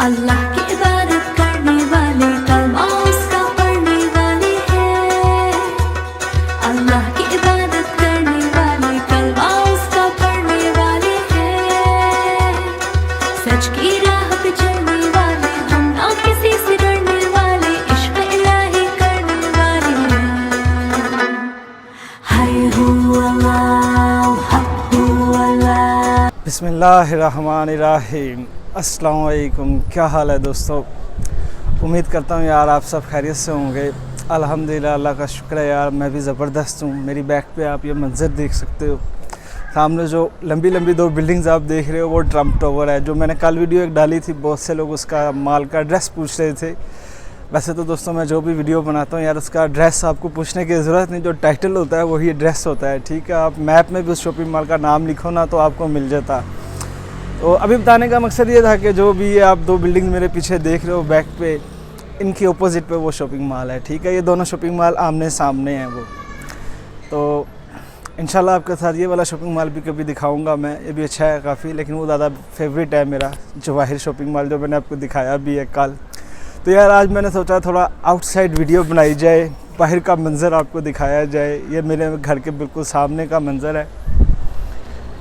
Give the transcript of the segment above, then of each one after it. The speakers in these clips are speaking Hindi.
अल्लाह की इबादत करने वाले कलमा उसका पढ़ने वाले हैं। अल्लाह की इबादत करने वाले कलमा उसका पढ़ने वाले हैं। सच की राह पे चलने वाले हम ना किसी से डरने वाले, इश्क इलाही करने वाले हैं। हाय हू अल्लाह हक हू अल्लाह। बिस्मिल्लाहिर्रहमानिर्रहीम। अस्सलाम वालेकुम। क्या हाल है दोस्तों? उम्मीद करता हूँ यार आप सब खैरियत से होंगे। अल्हम्दुलिल्लाह, अल्लाह का शुक्र है यार, मैं भी ज़बरदस्त हूँ। मेरी बैक पे आप ये मंज़र देख सकते हो। सामने जो लंबी लंबी दो बिल्डिंग्स आप देख रहे हो वो ट्रम्प टावर है। जो मैंने कल वीडियो एक डाली थी, बहुत से लोग उसका माल का एड्रेस पूछ रहे थे। वैसे तो दोस्तों मैं जो भी वीडियो बनाता हूँ यार, उसका एड्रेस आपको पूछने की ज़रूरत नहीं, जो टाइटल होता है वही एड्रेस होता है। ठीक है, आप मैप में भी उस शॉपिंग मॉल का नाम लिखो ना तो आपको मिल जाता। तो अभी बताने का मकसद ये था कि जो भी ये आप दो बिल्डिंग मेरे पीछे देख रहे हो बैक पे, इनकी अपोजिट पे वो शॉपिंग मॉल है। ठीक है, ये दोनों शॉपिंग मॉल आमने सामने हैं वो। तो इंशाल्लाह आपके साथ ये वाला शॉपिंग मॉल भी कभी दिखाऊंगा मैं। ये भी अच्छा है काफ़ी, लेकिन वो ज़्यादा फेवरेट है मेरा जवाहिर शॉपिंग मॉल, जो मैंने आपको दिखाया भी है कल। तो यार आज मैंने सोचा थोड़ा आउटसाइड वीडियो बनाई जाए, बाहर का मंज़र आपको दिखाया जाए। ये मेरे घर के बिल्कुल सामने का मंज़र है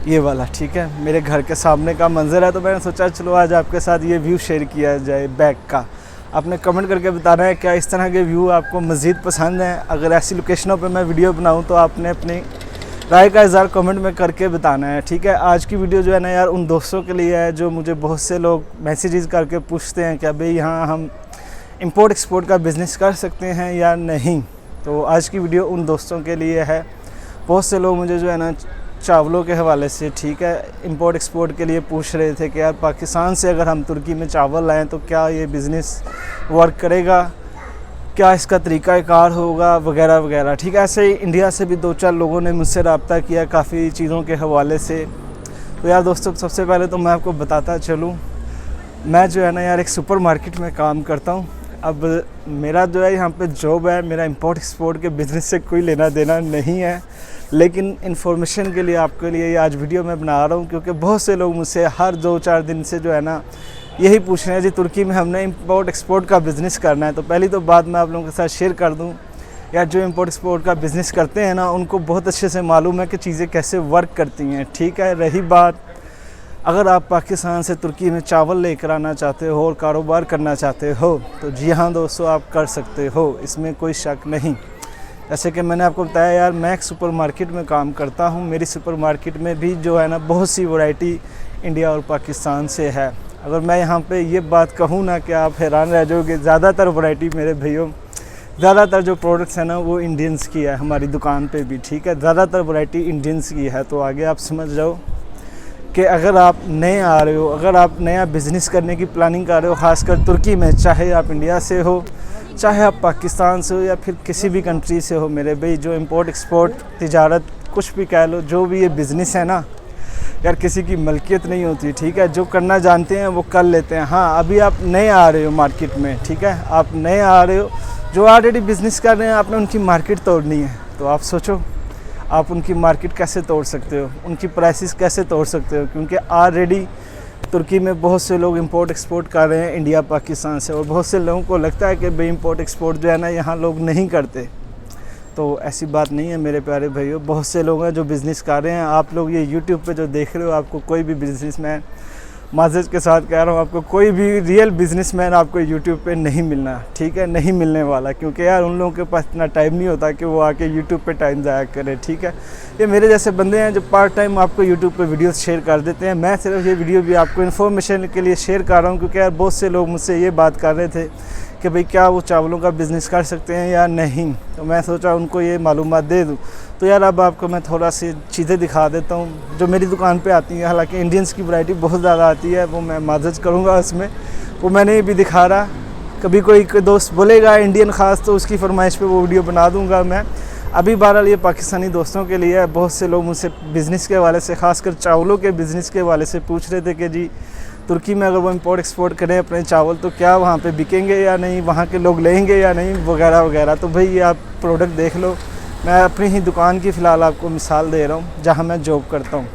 ये वाला। ठीक है, मेरे घर के सामने का मंज़र है। तो मैंने सोचा चलो आज आपके साथ ये व्यू शेयर किया जाए बैक का। आपने कमेंट करके बताना है क्या इस तरह के व्यू आपको मज़ीद पसंद हैं। अगर ऐसी लोकेशनों पे मैं वीडियो बनाऊं तो आपने अपनी राय का इज़हार कमेंट में करके बताना है। ठीक है, आज की वीडियो जो है ना यार उन दोस्तों के लिए है जो मुझे बहुत से लोग मैसेजेस करके पूछते हैं क्या भाई यहाँ हम इंपोर्ट एक्सपोर्ट का बिज़नेस कर सकते हैं या नहीं। तो आज की वीडियो उन दोस्तों के लिए है। बहुत से लोग मुझे जो है ना चावलों के हवाले से, ठीक है, इंपोर्ट एक्सपोर्ट के लिए पूछ रहे थे कि यार पाकिस्तान से अगर हम तुर्की में चावल लाएं तो क्या ये बिज़नेस वर्क करेगा, क्या इसका तरीक़ाकार होगा वगैरह वगैरह। ठीक है, ऐसे ही इंडिया से भी दो चार लोगों ने मुझसे रब्ता किया काफ़ी चीज़ों के हवाले से। तो यार दोस्तों सबसे पहले तो मैं आपको बताता चलूँ, मैं जो है ना यार एक सुपर मार्केट में काम करता हूँ। अब मेरा जो है यहाँ पे जॉब है, मेरा इंपोर्ट एक्सपोर्ट के बिज़नेस से कोई लेना देना नहीं है, लेकिन इन्फॉर्मेशन के लिए आपके लिए ये आज वीडियो मैं बना रहा हूँ। क्योंकि बहुत से लोग मुझसे हर 2-4 दिन से जो है ना यही पूछ रहे हैं जी तुर्की में हमने इंपोर्ट एक्सपोर्ट का बिज़नेस करना है। तो पहली तो बात मैं आप लोगों के साथ शेयर कर दूँ यार, जो इंपोर्ट एक्सपोर्ट का बिज़नेस करते हैं ना उनको बहुत अच्छे से मालूम है कि चीज़ें कैसे वर्क करती हैं। ठीक है, रही बात अगर आप पाकिस्तान से तुर्की में चावल लेकर आना चाहते हो और कारोबार करना चाहते हो तो जी हाँ दोस्तों आप कर सकते हो, इसमें कोई शक नहीं। जैसे कि मैंने आपको बताया यार, मैं एक सुपर मार्केट में काम करता हूँ। मेरी सुपर मार्केट में भी जो है ना बहुत सी वैरायटी इंडिया और पाकिस्तान से है। अगर मैं यहाँ पे ये बात कहूँ ना कि आप हैरान रह जाओगे, ज़्यादातर वैरायटी मेरे भैयों, ज़्यादातर जो प्रोडक्ट्स हैं ना वो इंडियंस की है हमारी दुकान पे भी। ठीक है, ज़्यादातर वैरायटी इंडियंस की है। तो आगे आप समझ जाओ कि अगर आप नए आ रहे हो, अगर आप नया बिज़नेस करने की प्लानिंग कर रहे हो, ख़ासकर तुर्की में, चाहे आप इंडिया से हो, चाहे आप पाकिस्तान से हो या फिर किसी भी कंट्री से हो मेरे भाई, जो इंपोर्ट एक्सपोर्ट तिजारत कुछ भी कह लो, जो भी ये बिज़नेस है ना यार किसी की मलकियत नहीं होती। ठीक है, जो करना जानते हैं वो कर लेते हैं। हाँ, अभी आप नए आ रहे हो मार्केट में, ठीक है, आप नए आ रहे हो, जो ऑलरेडी बिज़नेस कर रहे हैं आपने उनकी मार्केट तोड़नी है। तो आप सोचो आप उनकी मार्केट कैसे तोड़ सकते हो, उनकी प्राइसेस कैसे तोड़ सकते हो। क्योंकि ऑलरेडी तुर्की में बहुत से लोग इंपोर्ट एक्सपोर्ट कर रहे हैं इंडिया पाकिस्तान से, और बहुत से लोगों को लगता है कि भाई इंपोर्ट एक्सपोर्ट जो है ना यहाँ लोग नहीं करते। तो ऐसी बात नहीं है मेरे प्यारे भाइयों, बहुत से लोग हैं जो बिज़नेस कर रहे हैं। आप लोग ये यूट्यूब पे जो देख रहे हो, आपको कोई भी बिज़नेसमैन, माज़रत के साथ कह रहा हूँ, आपको कोई भी रियल बिज़नेसमैन आपको यूट्यूब पे नहीं मिलना। ठीक है, नहीं मिलने वाला, क्योंकि यार उन लोगों के पास इतना टाइम नहीं होता कि वो आके यूट्यूब पे टाइम ज़ाया करें। ठीक है, ये मेरे जैसे बंदे हैं जो पार्ट टाइम आपको यूट्यूब पे वीडियोस शेयर कर देते हैं। मैं सिर्फ ये वीडियो भी आपको इन्फॉर्मेशन के लिए शेयर कर रहा हूँ, क्योंकि यार बहुत से लोग मुझसे ये बात कर रहे थे कि भाई क्या वो चावलों का बिज़नेस कर सकते हैं या नहीं। तो मैं सोचा उनको ये मालूमात दे दूँ। तो यार अब आपको मैं थोड़ा सी चीज़ें दिखा देता हूँ जो मेरी दुकान पे आती हैं। हालांकि इंडियंस की वैरायटी बहुत ज़्यादा आती है, वो मैं माज़रत करूँगा उसमें, वो मैंने भी दिखा रहा। कभी कोई दोस्त बोलेगा इंडियन ख़ास तो उसकी फरमाइश पे वो वीडियो बना दूँगा मैं। अभी बहरहाल ये पाकिस्तानी दोस्तों के लिए है। बहुत से लोग मुझसे बिज़नेस के हवाले से, ख़ासकर चावलों के बिज़नेस के हवाले से पूछ रहे थे कि जी तुर्की में अगर वो इंपोर्ट एक्सपोर्ट करें अपने चावल तो क्या वहाँ पे बिकेंगे या नहीं, वहाँ के लोग लेंगे या नहीं, वगैरह वगैरह। तो भाई ये आप प्रोडक्ट देख लो, मैं अपनी ही दुकान की फ़िलहाल आपको मिसाल दे रहा हूँ जहाँ मैं जॉब करता हूँ।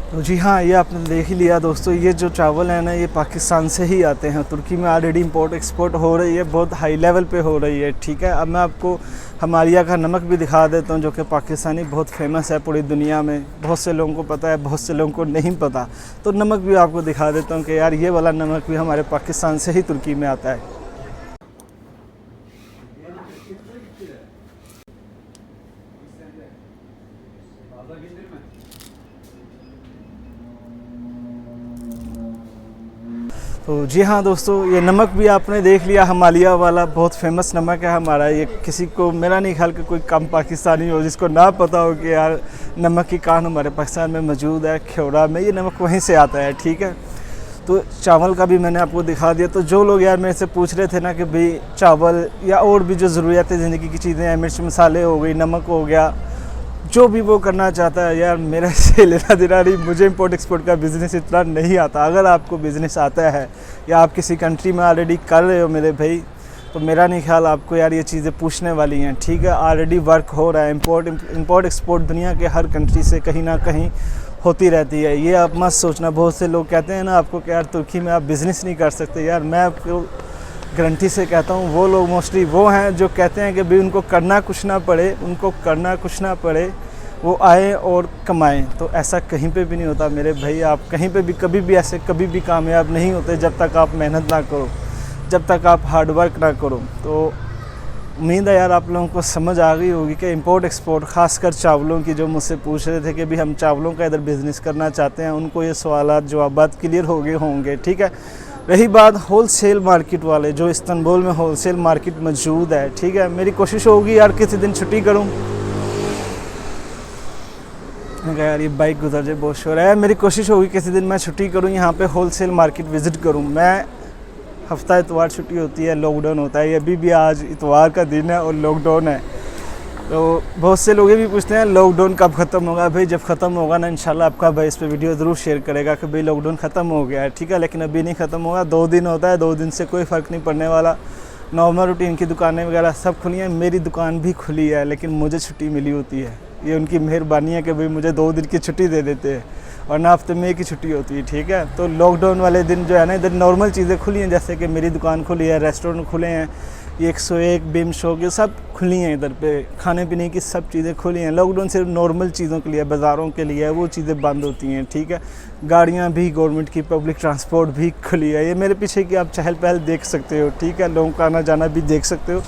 तो जी हाँ, ये आपने देख ही लिया दोस्तों, ये जो चावल है ना ये पाकिस्तान से ही आते हैं। तुर्की में ऑलरेडी इंपोर्ट एक्सपोर्ट हो रही है, बहुत हाई लेवल पे हो रही है, ठीक है। अब मैं आपको हिमालय का नमक भी दिखा देता हूँ, जो कि पाकिस्तानी बहुत फेमस है पूरी दुनिया में। बहुत से लोगों को पता है, बहुत से लोगों को नहीं पता। तो नमक भी आपको दिखा देता हूँ कि यार ये वाला नमक भी हमारे पाकिस्तान से ही तुर्की में आता है। तो जी हाँ दोस्तों, ये नमक भी आपने देख लिया, हिमालय वाला बहुत फेमस नमक है हमारा। ये किसी को, मेरा नहीं ख्याल कि कोई कम पाकिस्तानी हो जिसको ना पता हो कि यार नमक की कान हमारे पाकिस्तान में मौजूद है, ख्योरा में। ये नमक वहीं से आता है, ठीक है। तो चावल का भी मैंने आपको दिखा दिया। तो जो लोग यार मेरे से पूछ रहे थे ना कि भाई चावल या और भी जो ज़रूरियात ज़िंदगी की चीज़ें हैं, मिर्च मसाले हो गई, नमक हो गया, जो भी वो करना चाहता है, यार मेरा से लेना देना नहीं। मुझे इंपोर्ट एक्सपोर्ट का बिज़नेस इतना नहीं आता। अगर आपको बिज़नेस आता है या आप किसी कंट्री में ऑलरेडी कर रहे हो मेरे भाई, तो मेरा नहीं ख्याल आपको यार ये चीज़ें पूछने वाली हैं, ठीक है। ऑलरेडी वर्क हो रहा है, इंपोर्ट एक्सपोर्ट दुनिया के हर कंट्री से कहीं ना कहीं होती रहती है। ये आप मत सोचना। बहुत से लोग कहते हैं ना आपको कि यार तुर्की में आप बिज़नेस नहीं कर सकते। यार मैं आपको गारंटी से कहता हूँ, वो लोग मोस्टली वो हैं जो कहते हैं कि भाई उनको करना कुछ ना पड़े, उनको करना कुछ ना पड़े, वो आए और कमाएं। तो ऐसा कहीं पे भी नहीं होता मेरे भाई। आप कहीं पे भी कभी भी ऐसे कभी भी कामयाब नहीं होते जब तक आप मेहनत ना करो, जब तक आप हार्ड वर्क ना करो। तो उम्मीद है यार आप लोगों को समझ आ गई होगी कि इंपोर्ट एक्सपोर्ट, ख़ासकर चावलों की, जो मुझसे पूछ रहे थे कि भी हम चावलों का इधर बिज़नेस करना चाहते हैं, उनको ये सवालात जवाबात क्लियर हो गए होंगे, ठीक है। रही बात होलसेल मार्केट वाले, जो इस्तांबुल में होलसेल मार्केट मौजूद है, ठीक है। मेरी कोशिश होगी यार किसी दिन छुट्टी करूँ। यार ये बाइक गुजर जाए, बहुत शोर है। मेरी कोशिश होगी किसी दिन मैं छुट्टी करूँ, यहाँ पे होलसेल मार्केट विज़िट करूँ। मैं हफ्ता इतवार छुट्टी होती है, लॉकडाउन होता है। ये अभी भी आज इतवार का दिन है और लॉकडाउन है। तो बहुत से लोग ये भी पूछते हैं लॉकडाउन कब ख़त्म होगा। भाई जब ख़त्म होगा ना, इंशाल्लाह आपका भाई इस पे वीडियो ज़रूर शेयर करेगा कि भाई लॉकडाउन ख़त्म हो गया है, ठीक है। लेकिन अभी नहीं ख़त्म होगा, 2 दिन होता है, 2 दिन से कोई फ़र्क नहीं पड़ने वाला। नॉर्मल रूटीन की दुकानें वगैरह सब खुली हैं, मेरी दुकान भी खुली है, लेकिन मुझे छुट्टी मिली होती है। ये उनकी मेहरबानी है कि भाई मुझे 2 दिन की छुट्टी दे देते हैं, वरना हफ्ते में एक ही छुट्टी होती है, ठीक है। तो लॉकडाउन वाले दिन जो है ना, इधर नॉर्मल चीज़ें खुली हैं, जैसे कि मेरी दुकान खुली है, रेस्टोरेंट खुले हैं, 101 बिम शॉप, ये सब खुली हैं इधर पे। खाने पीने की सब चीज़ें खुली हैं। लॉकडाउन सिर्फ नॉर्मल चीज़ों के लिए, बाज़ारों के लिए, वो चीज़ें बंद होती हैं, ठीक है। गाड़ियाँ भी, गवर्नमेंट की पब्लिक ट्रांसपोर्ट भी खुली है। ये मेरे पीछे की आप चहल पहल देख सकते हो, ठीक है। लोगों का आना जाना भी देख सकते हो।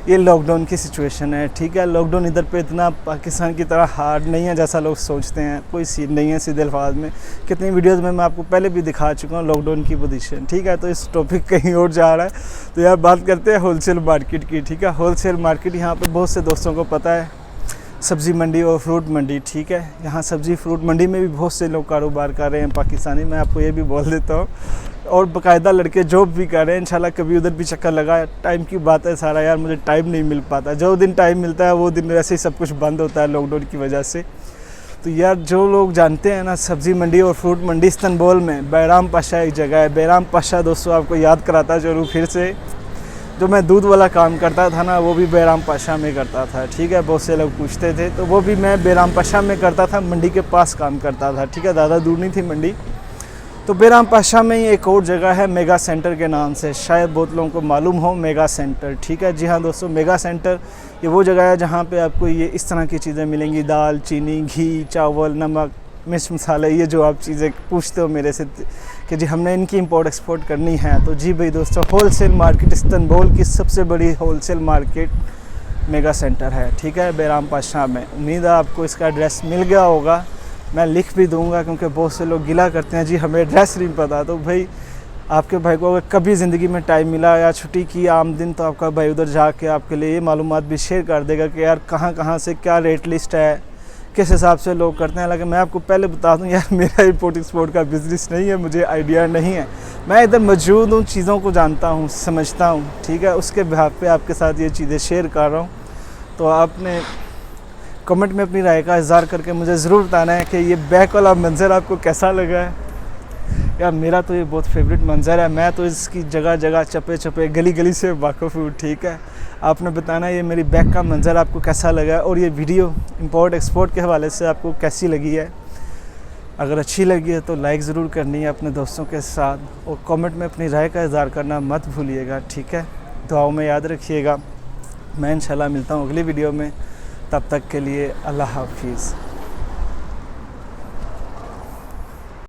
ये लॉकडाउन की सिचुएशन है, ठीक है। लॉकडाउन इधर पे इतना पाकिस्तान की तरह हार्ड नहीं है जैसा लोग सोचते हैं, कोई सीन नहीं है सीधे अल्फाज में। कितनी वीडियोस में मैं आपको पहले भी दिखा चुका हूँ लॉकडाउन की पोजीशन, ठीक है। तो इस टॉपिक कहीं और जा रहा है। तो यार बात करते हैं होलसेल मार्केट की, ठीक है। होलसेल मार्केट यहाँ पर बहुत से दोस्तों को पता है, सब्ज़ी मंडी और फ्रूट मंडी, ठीक है। यहाँ सब्ज़ी फ्रूट मंडी में भी बहुत से लोग कारोबार कर रहे हैं पाकिस्तानी, मैं आपको ये भी बोल देता हूँ। और बाकायदा लड़के जॉब भी कर रहे हैं। इंशाल्लाह कभी उधर भी चक्कर लगा। टाइम की बात है सारा यार, मुझे टाइम नहीं मिल पाता। जो दिन टाइम मिलता है वो दिन वैसे ही सब कुछ बंद होता है लॉकडाउन की वजह से। तो यार जो लोग जानते हैं ना, सब्ज़ी मंडी और फ्रूट मंडी इस्तांबुल में बैराम पाशा एक जगह है। बैराम पाशा दोस्तों आपको याद कराता चलूँ फिर से, जो मैं दूध वाला काम करता था ना, वो भी बैराम पाशा में करता था, ठीक है। बहुत से लोग पूछते थे, तो वो भी मैं बैराम पाशा में करता था, मंडी के पास काम करता था, ठीक है। ज़्यादा दूर नहीं थी मंडी। तो बैराम पाशा में ही एक और जगह है मेगा सेंटर के नाम से, शायद बहुत लोगों को मालूम हो, मेगा सेंटर, ठीक है। जी हाँ दोस्तों, मेगा सेंटर ये वो जगह है जहाँ पे आपको ये इस तरह की चीज़ें मिलेंगी, दाल, चीनी, घी, चावल, नमक, मिर्च मसाले, ये जो आप चीज़ें पूछते हो मेरे से कि जी हमने इनकी इंपोर्ट एक्सपोर्ट करनी है। तो जी भाई दोस्तों, होलसेल मार्केट इस्तांबुल की सबसे बड़ी होलसेल मार्केट मेगा सेंटर है, ठीक है, बैराम पाशा में। उम्मीद है आपको इसका एड्रेस मिल गया होगा, मैं लिख भी दूंगा, क्योंकि बहुत से लोग गिला करते हैं जी हमें एड्रेस नहीं पता। तो भाई आपके भाई को अगर कभी ज़िंदगी में टाइम मिला या छुट्टी की आम दिन, तो आपका भाई उधर जाके आपके लिए ये मालूमात भी शेयर कर देगा कि यार कहाँ से क्या रेट लिस्ट है, किस हिसाब से लोग करते हैं। लेकिन मैं आपको पहले बता दूं यार, मेरा इंपोर्ट एक्सपोर्ट का बिज़नेस नहीं है, मुझे आइडिया नहीं है। मैं इधर मौजूद हूँ, चीज़ों को जानता हूँ, समझता हूँ, ठीक है। उसके बिहाफ पे आपके साथ ये चीज़ें शेयर कर रहा हूँ। तो आपने कमेंट में अपनी राय का इज़हार करके मुझे ज़रूर बताना है कि ये बैक वाला मंज़र आपको कैसा लगा है। यार मेरा तो ये बहुत फेवरेट मंज़र है, मैं तो इसकी जगह जगह, चप्पे चप्पे, गली गली से वाकिफ़ हूँ, ठीक है। आपने बताना ये मेरी बैक का मंज़र आपको कैसा लगा है, और ये वीडियो इंपोर्ट एक्सपोर्ट के हवाले से आपको कैसी लगी है। अगर अच्छी लगी है तो लाइक ज़रूर करनी है अपने दोस्तों के साथ, और कमेंट में अपनी राय का इज़हार करना मत भूलिएगा, ठीक है। दुआओं में याद रखिएगा। मैं इंशाल्लाह मिलता हूँ अगली वीडियो में, तब तक के लिए अल्लाह हाफिज़।